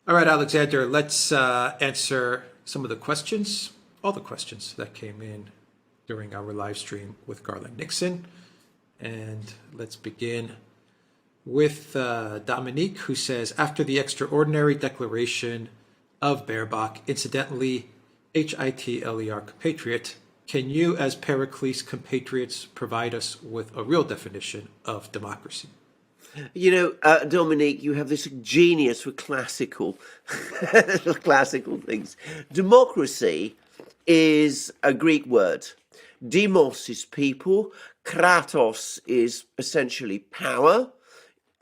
All right, Alexander, let's answer some of the questions, all the questions that came in during our live stream with Garland Nixon. And let's begin with Dominique, who says, after the extraordinary declaration of Baerbock, incidentally, HITLER compatriot, can you, as Pericles compatriots, provide us with a real definition of democracy? Dominique, you have this genius for classical things. Democracy is a Greek word. Demos is people. Kratos is essentially power.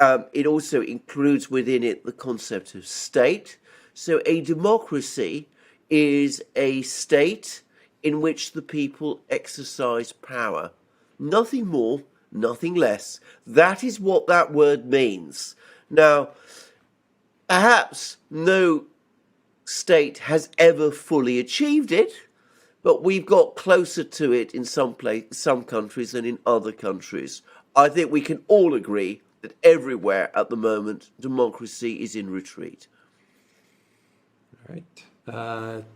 It also includes within it the concept of state. So a democracy is a state in which the people exercise power. Nothing more, nothing less. That is what that word means. Now, perhaps no state has ever fully achieved it, but we've got closer to it in some countries than in other countries. I think we can all agree that everywhere at the moment, democracy is in retreat. All right.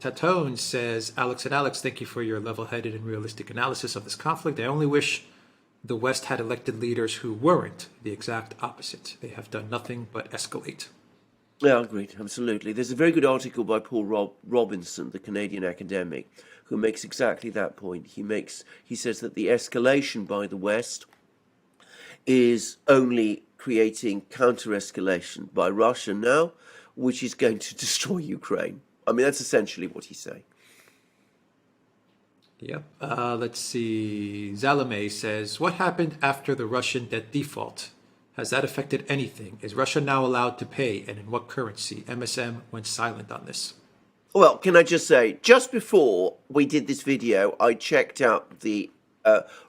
Tatone says, Alex and Alex, thank you for your level-headed and realistic analysis of this conflict. I only wish the West had elected leaders who weren't the exact opposite. They have done nothing but escalate. Yeah, agreed, absolutely. There's a very good article by Paul Robinson, the Canadian academic, who makes exactly that point. He says that the escalation by the West is only creating counter-escalation by Russia now, which is going to destroy Ukraine. I mean, that's essentially what he's saying. Yep. Let's see. Zalame says, what happened after the Russian debt default? Has that affected anything? Is Russia now allowed to pay, and in what currency? MSM went silent on this. Well, can I just say, just before we did this video, I checked out the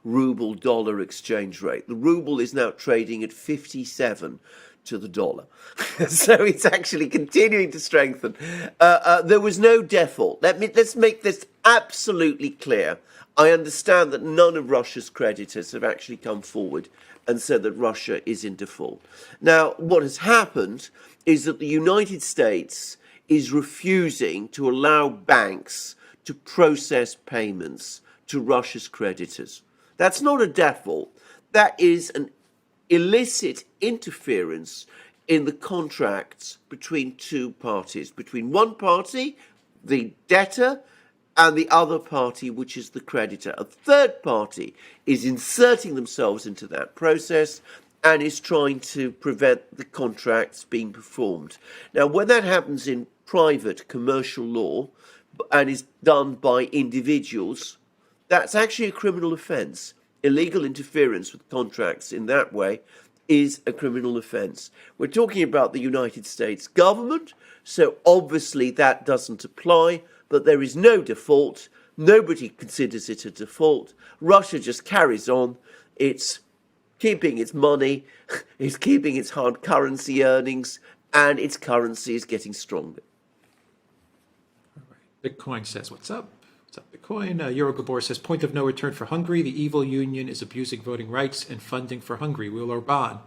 ruble dollar exchange rate. The ruble is now trading at 57 to the dollar. So it's actually continuing to strengthen. There was no default. Let's make this absolutely clear. I understand that none of Russia's creditors have actually come forward and said that Russia is in default. Now, what has happened is that the United States is refusing to allow banks to process payments to Russia's creditors. That's not a default. That is an illicit interference in the contracts between two parties, between one party, the debtor, and the other party, which is the creditor. A third party is inserting themselves into that process and is trying to prevent the contracts being performed. Now, when that happens in private commercial law and is done by individuals, that's actually a criminal offence. Illegal interference with contracts in that way is a criminal offence. We're talking about the United States government, so obviously that doesn't apply, but there is no default. Nobody considers it a default. Russia just carries on. It's keeping its money, it's keeping its hard currency earnings, and its currency is getting stronger. All right. Bitcoin says, what's up? What's up, Bitcoin? Eurogabor says, point of no return for Hungary. The evil union is abusing voting rights and funding for Hungary. Will Orbán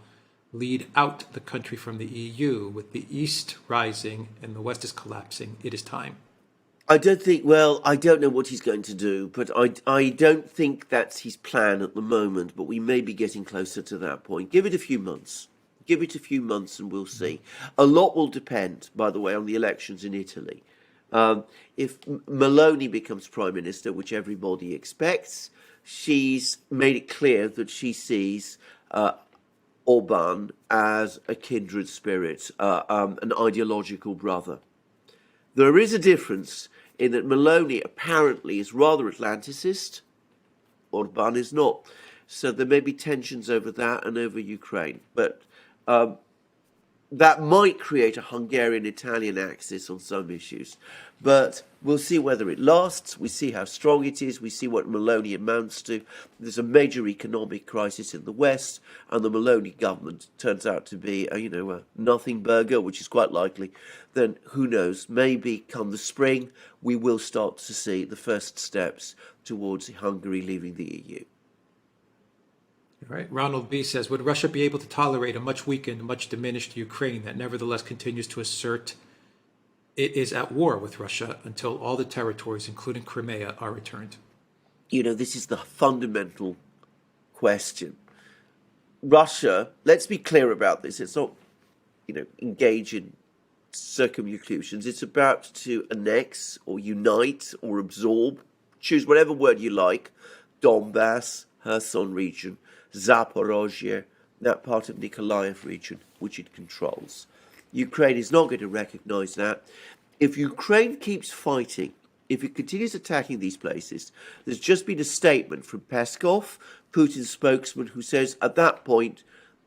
lead out the country from the EU with the East rising and the West is collapsing? It is time. I don't know what he's going to do, but I don't think that's his plan at the moment, but we may be getting closer to that point. Give it a few months. Give it a few months and we'll see. A lot will depend, by the way, on the elections in Italy. If Meloni becomes Prime Minister, which everybody expects, she's made it clear that she sees Orban as a kindred spirit, an ideological brother. There is a difference in that Meloni apparently is rather Atlanticist, Orban is not. So there may be tensions over that and over Ukraine. But that might create a Hungarian-Italian axis on some issues. But we'll see whether it lasts. We see how strong it is. We see what Meloni amounts to. There's a major economic crisis in the West, and the Meloni government turns out to be a nothing burger, which is quite likely. Then who knows? Maybe come the spring, we will start to see the first steps towards Hungary leaving the EU. All right. Ronald B. says, would Russia be able to tolerate a much weakened, much diminished Ukraine that nevertheless continues to assert it is at war with Russia until all the territories, including Crimea, are returned. You know, this is the fundamental question. Russia, let's be clear about this. It's not, engage in circumlocutions. It's about to annex or unite or absorb, choose whatever word you like, Donbass, Kherson region, Zaporozhye, that part of Nikolaev region, which it controls. Ukraine is not going to recognize that. If Ukraine keeps fighting, if it continues attacking these places, there's just been a statement from Peskov, Putin's spokesman, who says at that point,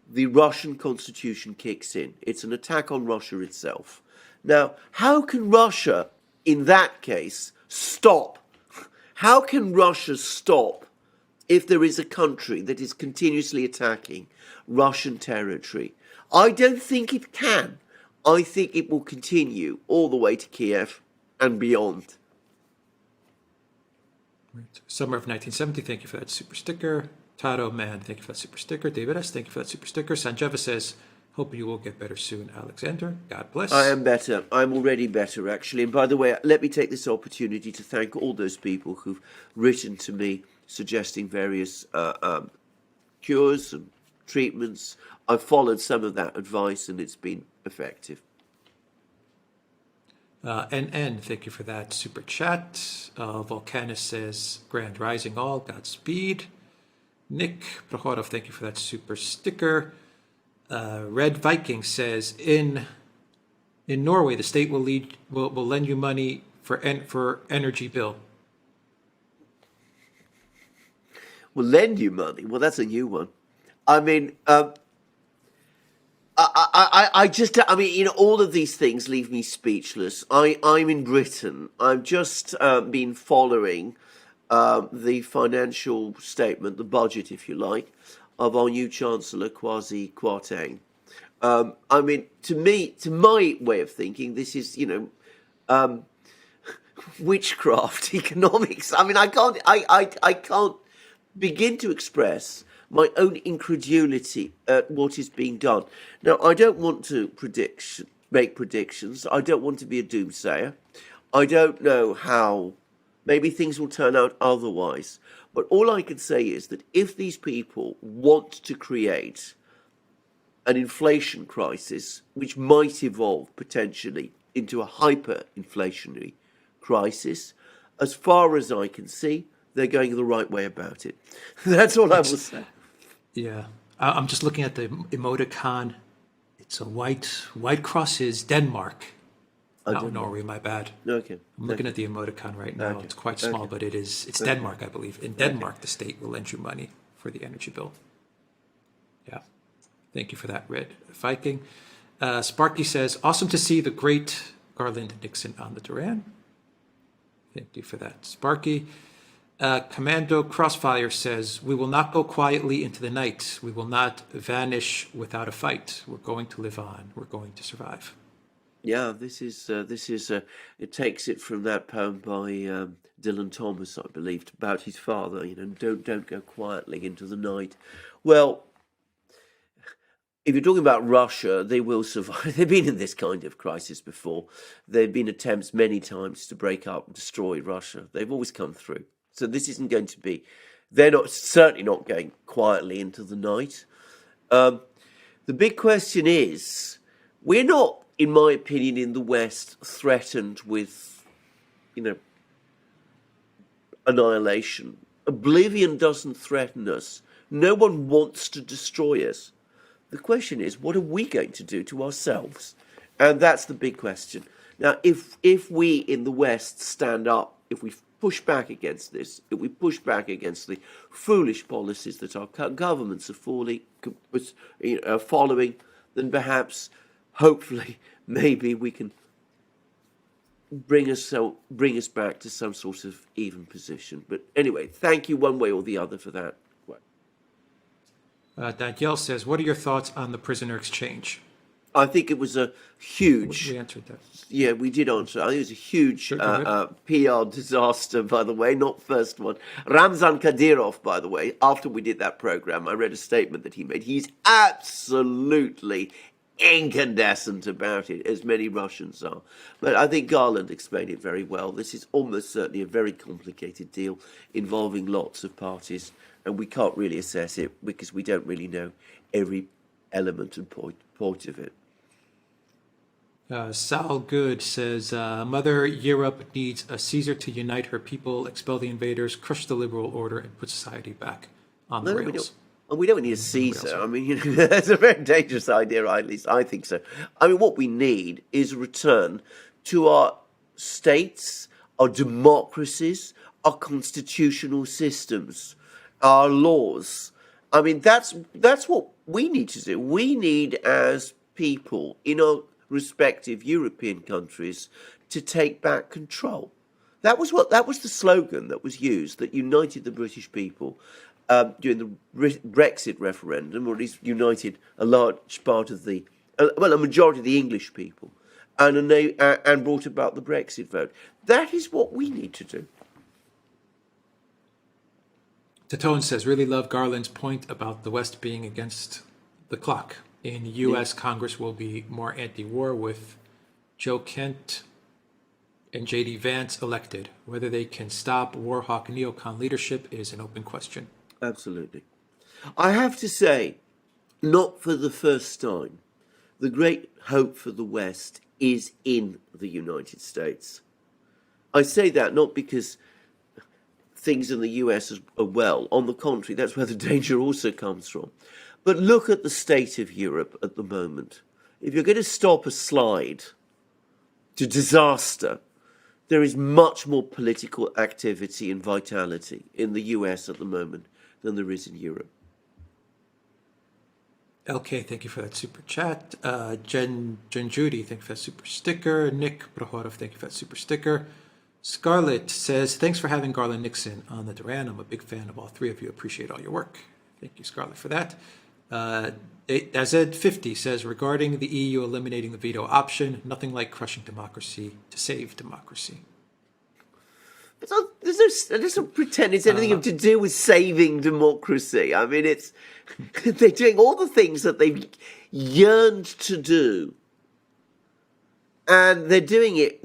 the Russian constitution kicks in. It's an attack on Russia itself. Now, how can Russia, in that case, stop? How can Russia stop if there is a country that is continuously attacking Russian territory? I don't think it can. I think it will continue all the way to Kiev and beyond. Right. Summer of 1970, thank you for that super sticker. Tado Man, thank you for that super sticker. David S., thank you for that super sticker. Sanjeva says, hope you will get better soon, Alexander. God bless. I am better. I'm already better, actually. And by the way, let me take this opportunity to thank all those people who've written to me suggesting various cures and treatments. I've followed some of that advice and it's been effective. NN, thank you for that super chat. Volcanus says, Grand Rising all, Godspeed. Nick Prohorov, thank you for that super sticker. Red Viking says, in Norway, the state will lend you money for energy bill. Will lend you money? Well, that's a new one. I mean, all of these things leave me speechless. I'm in Britain. I've just been following the financial statement, the budget, if you like, of our new Chancellor, Kwasi Kwarteng. To my way of thinking, this is, witchcraft economics. I mean, I can't begin to express my own incredulity at what is being done. Now, I don't want to make predictions. I don't want to be a doomsayer. I don't know how. Maybe things will turn out otherwise. But all I can say is that if these people want to create an inflation crisis, which might evolve potentially into a hyperinflationary crisis, as far as I can see, they're going the right way about it. That's all I will say. Yeah. I'm just looking at the emoticon. It's a white cross is Denmark. Oh, Norway, my bad. Okay. I'm looking at the emoticon right now. Okay. It's quite small, but it's Denmark, I believe. In Denmark, the state will lend you money for the energy bill. Yeah. Thank you for that, Red Viking. Sparky says, awesome to see the great Garland Nixon on the Duran. Thank you for that, Sparky. Commando Crossfire says, we will not go quietly into the night. We will not vanish without a fight. We're going to live on. We're going to survive. Yeah, this is it takes it from that poem by Dylan Thomas, I believe, about his father. Don't go quietly into the night. Well, if you're talking about Russia, they will survive. They've been in this kind of crisis before. There have been attempts many times to break up and destroy Russia. They've always come through. So this isn't going to be. They're certainly not going quietly into the night. The big question is, we're not, in my opinion, in the West, threatened with, annihilation. Oblivion doesn't threaten us. No one wants to destroy us. The question is, what are we going to do to ourselves? And that's the big question. Now, if we in the West stand up, if we push back against this, if we push back against the foolish policies that our governments are following, then perhaps, hopefully, maybe we can bring us back to some sort of even position. But anyway, thank you one way or the other for that. Danielle says, what are your thoughts on the prisoner exchange? I think it was a huge... We answered that. Yeah, we did answer. I think it was a huge PR disaster, by the way, not first one. Ramzan Kadyrov, by the way, after we did that program, I read a statement that he made. He's absolutely incandescent about it, as many Russians are. But I think Garland explained it very well. This is almost certainly a very complicated deal involving lots of parties, and we can't really assess it because we don't really know every element and point of it. Sal Good says, Mother Europe needs a Caesar to unite her people, expel the invaders, crush the liberal order, and put society back on the rails. We don't need a Caesar. I mean, that's a very dangerous idea, at least I think so. I mean, what we need is a return to our states, our democracies, our constitutional systems, our laws. I mean, that's what we need to do. We need, as people in our respective European countries, to take back control. That was the slogan that was used that united the British people during the Brexit referendum, or at least united a large part of a majority of the English people, and brought about the Brexit vote. That is what we need to do. Tatone says, really love Garland's point about the West being against the clock. In U.S., Congress will be more anti-war with Joe Kent and J.D. Vance elected. Whether they can stop war hawk neocon leadership is an open question. Absolutely. I have to say, not for the first time, the great hope for the West is in the United States. I say that not because things in the US are well. On the contrary, that's where the danger also comes from. But look at the state of Europe at the moment. If you're going to stop a slide to disaster, there is much more political activity and vitality in the US at the moment than there is in Europe. LK, thank you for that super chat. Jen Judy, thank you for that super sticker. Nick Prohorov, thank you for that super sticker. Scarlett says, thanks for having Garland Nixon on the Duran. I'm a big fan of all three of you. Appreciate all your work. Thank you, Scarlett, for that. Azed50 says, regarding the EU eliminating the veto option, nothing like crushing democracy to save democracy. There's no pretend it's anything to do with saving democracy. I mean, they're doing all the things that they've yearned to do. And they're doing it,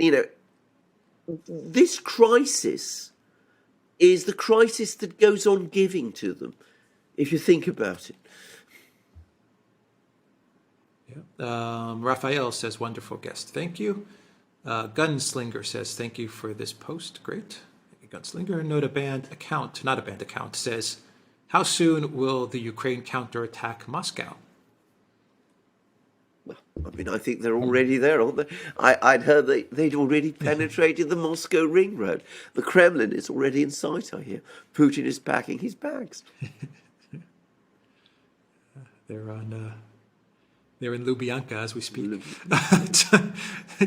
this crisis is the crisis that goes on giving to them, if you think about it. Yeah. Raphael says, wonderful guest. Thank you. Gunslinger says, thank you for this post. Great. Thank you, Gunslinger. Not a band account says, how soon will the Ukraine counterattack Moscow? I mean, I think they're already there, aren't they? I'd heard they'd already penetrated the Moscow ring road. The Kremlin is already in sight, I hear. Putin is packing his bags. They're in Lubyanka as we speak.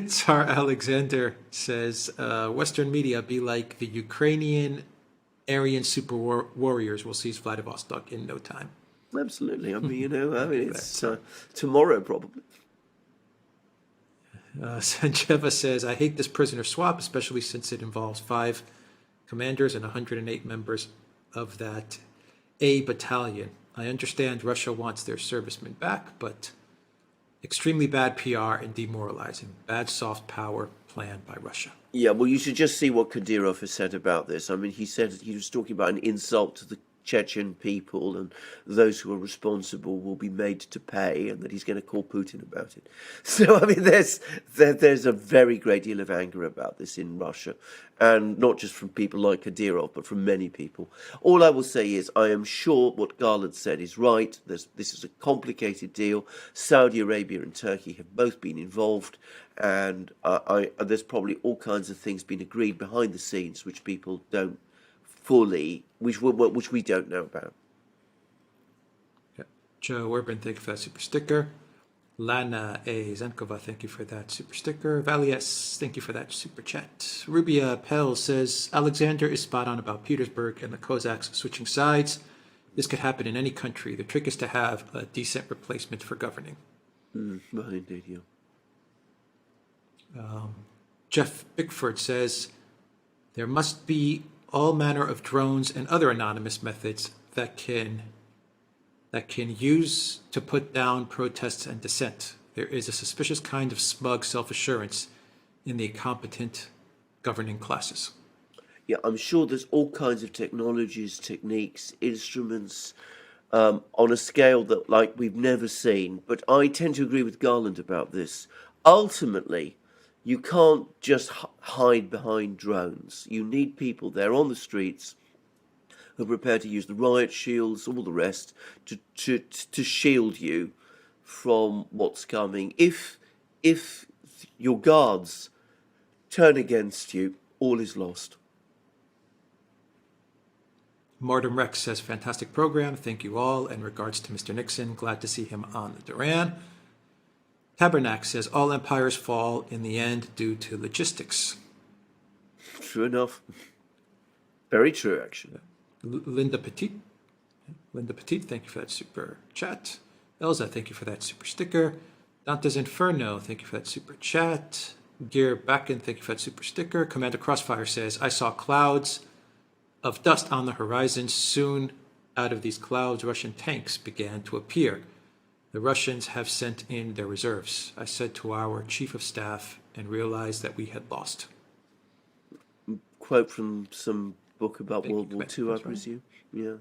Tsar Alexander says, Western media be like the Ukrainian Aryan super warriors will seize Vladivostok in no time. Absolutely. I mean, it's tomorrow probably. Sancheva says, I hate this prisoner swap, especially since it involves 5 commanders and 108 members of that A battalion. I understand Russia wants their servicemen back, but extremely bad PR and demoralizing. Bad soft power planned by Russia. Yeah, well, you should just see what Kadyrov has said about this. I mean, he was talking about an insult to the Chechen people, and those who are responsible will be made to pay, and that he's going to call Putin about it. So, I mean, there's a very great deal of anger about this in Russia, and not just from people like Kadyrov, but from many people. All I will say is I am sure what Garland said is right. This is a complicated deal. Saudi Arabia and Turkey have both been involved, and there's probably all kinds of things being agreed behind the scenes which people don't fully, which we don't know about. Yeah. Joe Urban, thank you for that super sticker. Lana A. Zenkova, thank you for that super sticker. Valies, thank you for that super chat. Rubia Pell says, Alexander is spot on about Petersburg and the Cossacks switching sides. This could happen in any country. The trick is to have a decent replacement for governing. Well, indeed, yeah. Jeff Bickford says, there must be all manner of drones and other anonymous methods that can use to put down protests and dissent. There is a suspicious kind of smug self-assurance in the incompetent governing classes. Yeah, I'm sure there's all kinds of technologies, techniques, instruments on a scale that like we've never seen. But I tend to agree with Garland about this. Ultimately, you can't just hide behind drones. You need people there on the streets who are prepared to use the riot shields, all the rest, to shield you from what's coming. If your guards turn against you, all is lost. Martin Rex says, fantastic program. Thank you all. In regards to Mr. Nixon, glad to see him on the Duran. Tabernac says, all empires fall in the end due to logistics. True enough. Very true, actually. Linda Petit, thank you for that super chat. Elza, thank you for that super sticker. Dante's Inferno, thank you for that super chat. Gear Backen, thank you for that super sticker. Commander Crossfire says, I saw clouds of dust on the horizon. Soon, out of these clouds, Russian tanks began to appear. The Russians have sent in their reserves. I said to our chief of staff and realized that we had lost. Quote from some book about World War II, I presume. Yeah.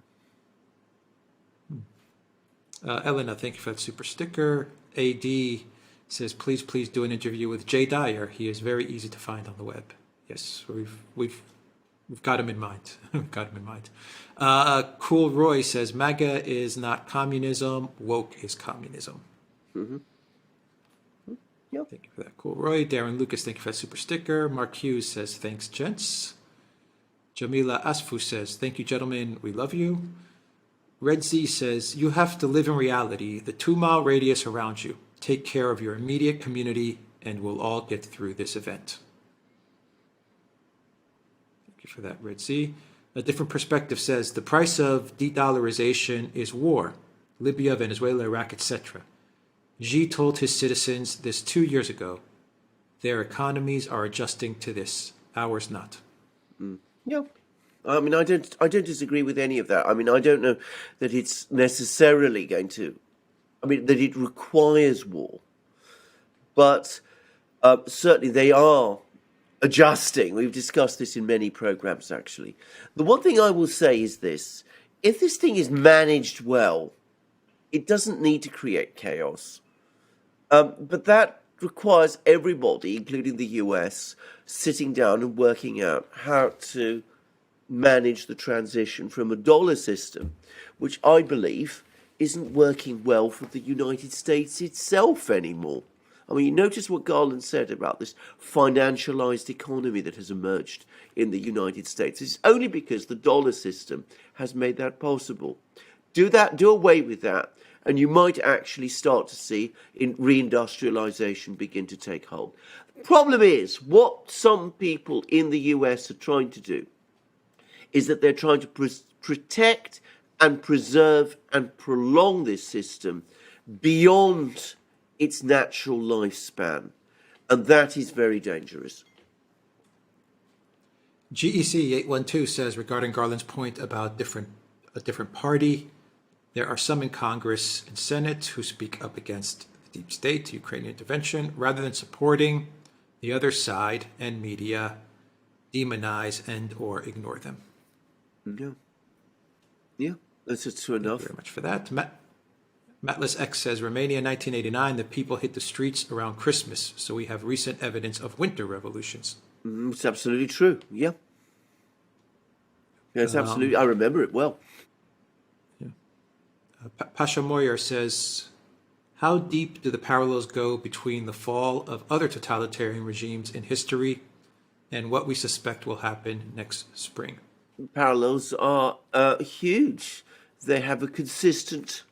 Elena, thank you for that super sticker. AD says, please do an interview with Jay Dyer. He is very easy to find on the web. Yes, we've got him in mind. We've got him in mind. Cool Roy says, MAGA is not communism. Woke is communism. Mm-hmm. Yep. Thank you for that, Cool Roy. Darren Lucas, thank you for that super sticker. Mark Hughes says, thanks, gents. Jamila Asfu says, thank you, gentlemen. We love you. Red Z says, you have to live in reality. The 2-mile radius around you. Take care of your immediate community, and we'll all get through this event. Thank you for that, Red Z. A different perspective says, the price of de-dollarization is war. Libya, Venezuela, Iraq, etc. Xi told his citizens this 2 years ago. Their economies are adjusting to this. Ours not. Yeah. I mean, I don't disagree with any of that. I mean, I don't know that it's necessarily going to, I mean, that it requires war. But certainly they are adjusting. We've discussed this in many programs, actually. The one thing I will say is this. If this thing is managed well, it doesn't need to create chaos. But that requires everybody, including the US, sitting down and working out how to manage the transition from a dollar system, which I believe isn't working well for the United States itself anymore. I mean, you notice what Garland said about this financialized economy that has emerged in the United States. It's only because the dollar system has made that possible. Do away with that, and you might actually start to see reindustrialization begin to take hold. The problem is, what some people in the US are trying to do is that they're trying to protect and preserve and prolong this system beyond its natural lifespan. And that is very dangerous. GEC 812 says, regarding Garland's point about a different party, there are some in Congress and Senate who speak up against the deep state, Ukrainian intervention, rather than supporting the other side, and media demonize and or ignore them. Yeah, that's true enough. Thank you very much for that. Matless X says, Romania 1989, the people hit the streets around Christmas, so we have recent evidence of winter revolutions. It's absolutely true, yeah. Yeah, it's absolutely, I remember it well. Pasha Moyer says, how deep do the parallels go between the fall of other totalitarian regimes in history and what we suspect will happen next spring? Parallels are huge. They have a consistent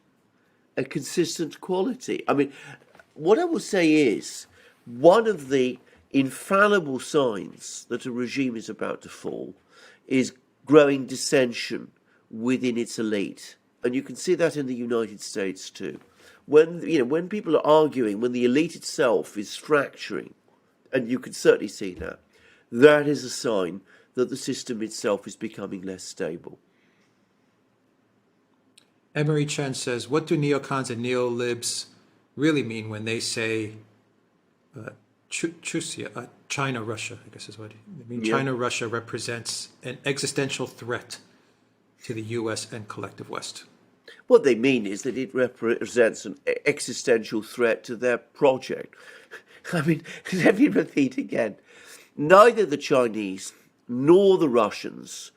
quality. I mean, what I will say is, one of the infallible signs that a regime is about to fall is growing dissension within its elite. And you can see that in the United States too. When people are arguing, when the elite itself is fracturing, and you can certainly see that, that is a sign that the system itself is becoming less stable. Emery Chen says, what do neocons and neolibs really mean when they say China, Russia, I guess is what they mean. Yeah. China, Russia represents an existential threat to the U.S. and collective West. What they mean is that it represents an existential threat to their project. I mean, let me repeat again. Neither the Chinese nor the Russians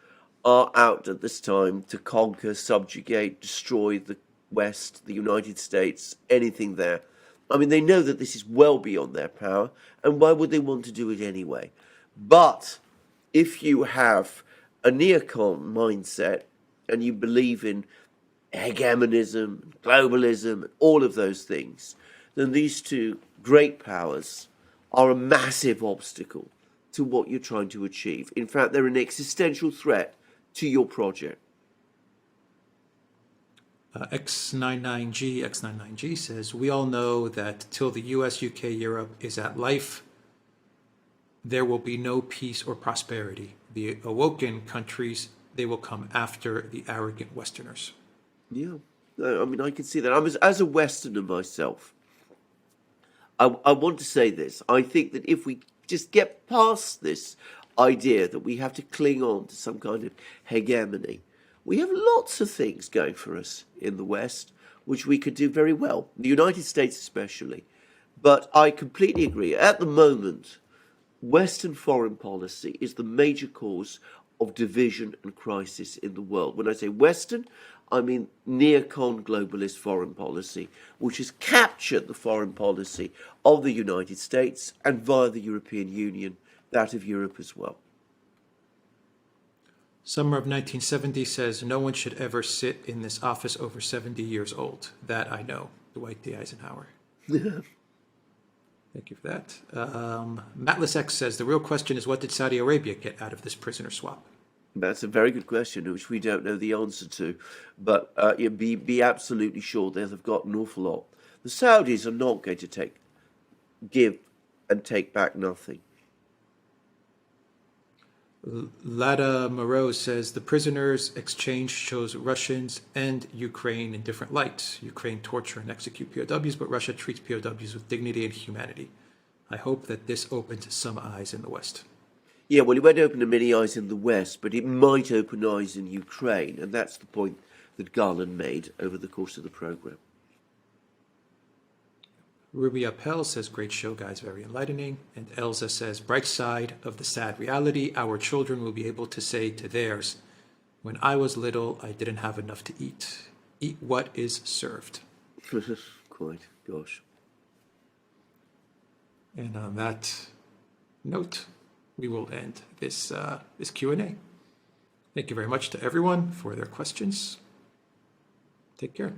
are out at this time to conquer, subjugate, destroy the West, the United States, anything there. I mean, they know that this is well beyond their power, and why would they want to do it anyway? But if you have a neocon mindset and you believe in hegemonism, globalism, all of those things, then these two great powers are a massive obstacle to what you're trying to achieve. In fact, they're an existential threat to your project. X99G says, we all know that till the US, UK, Europe is at life, there will be no peace or prosperity. The awoken countries, they will come after the arrogant Westerners. Yeah, I mean, I can see that. As a Westerner myself, I want to say this. I think that if we just get past this idea that we have to cling on to some kind of hegemony, we have lots of things going for us in the West, which we could do very well, the United States especially. But I completely agree. At the moment, Western foreign policy is the major cause of division and crisis in the world. When I say Western, I mean neocon globalist foreign policy, which has captured the foreign policy of the United States and via the European Union, that of Europe as well. Summer of 1970 says, no one should ever sit in this office over 70 years old. That I know. Dwight D. Eisenhower. Thank you for that. Matless X says, the real question is, what did Saudi Arabia get out of this prisoner swap? That's a very good question, which we don't know the answer to. But be absolutely sure they have got an awful lot. The Saudis are not going to give and take back nothing. Lada Moreau says, the prisoners exchange shows Russians and Ukraine in different lights. Ukraine torture and execute POWs, but Russia treats POWs with dignity and humanity. I hope that this opens some eyes in the West. Yeah, well, it won't open many eyes in the West, but it might open eyes in Ukraine, and that's the point that Garland made over the course of the program. Ruby Appel says, great show, guys, very enlightening. And Elza says, bright side of the sad reality, our children will be able to say to theirs, when I was little, I didn't have enough to eat. Eat what is served. Quite, gosh. And on that note, we will end this Q&A. Thank you very much to everyone for their questions. Take care.